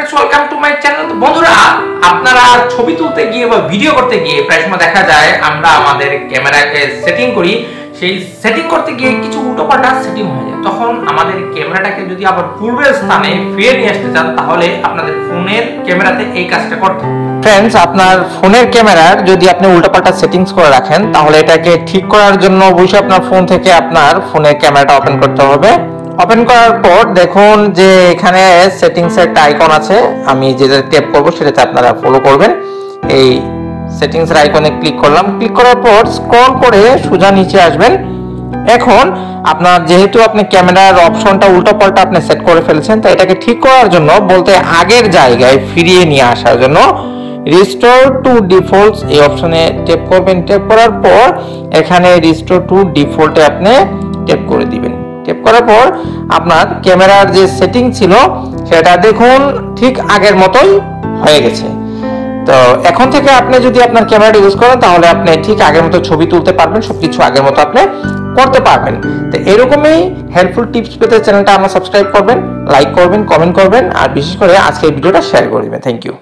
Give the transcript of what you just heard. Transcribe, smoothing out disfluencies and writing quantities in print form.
Friends welcome to my channel. तो বন্ধুরা আপনারা ছবি তুলতে গিয়ে বা ভিডিও করতে গিয়ে প্রায় সময় দেখা যায় আমরা আমাদের ক্যামেরাকে সেটিং করি, সেই সেটিং করতে গিয়ে কিছু উল্টোপাল্টা সেটিং হয়ে যায়। তখন আমাদের ক্যামেরাটাকে যদি আবার পূর্বের স্থানে ফিরিয়ে নিয়ে আসতে চান তাহলে আপনাদের ফোনের ক্যামেরাতে এই কাজটা করতে হবে। फ्रेंड्स আপনার ফোনের ক্যামেরার যদি আপনি উল্টোপাল্টা সেটিংস করে রাখেন তাহলে এটাকে ঠিক করার জন্য অবশ্যই আপনার ফোন থেকে আপনার ফোনের ক্যামেরাটা ওপেন করতে হবে। ওপেন করার পর দেখুন যে এখানে সেটিংস এর একটা আইকন আছে, আমি যেটা ট্যাপ করব সেটাতে আপনারা ফলো করবেন। এই সেটিংস এর আইকনে ক্লিক করলাম, ক্লিক করার পর স্ক্রল করে সোজা নিচে আসবেন। এখন আপনার যেহেতু আপনি ক্যামেরার অপশনটা উল্টোপাল্টা আপনি সেট করে ফেলেছেন, তাই এটাকে ঠিক করার জন্য বলতে আগের জায়গায় ফিরিয়ে নিয়ে আসার জন্য রিস্টোর টু ডিফল্টস এই অপশনে ট্যাপ করবেন। ট্যাপ করার পর এখানে রিস্টোর টু ডিফল্টে আপনি ট্যাপ করে দিবেন। ট্যাপ করার পর আপনার ক্যামেরার যে সেটিং ছিল সেটা দেখুন ঠিক আগের মতোই হয়ে গেছে। তো এখন থেকে আপনি যদি আপনার ক্যামেরাটা ইউজ করেন তাহলে আপনি ঠিক আগের মতো ছবি তুলতে পারবেন, সবকিছু আগের মতো আপনি করতে পারবেন। তো এরকমই হেল্পফুল টিপস পেতে চ্যানেলটা আমরা সাবস্ক্রাইব করবেন, লাইক করবেন, কমেন্ট করবেন আর বিশেষ করে আজকের ভিডিওটা শেয়ার করে দিবেন। Thank you.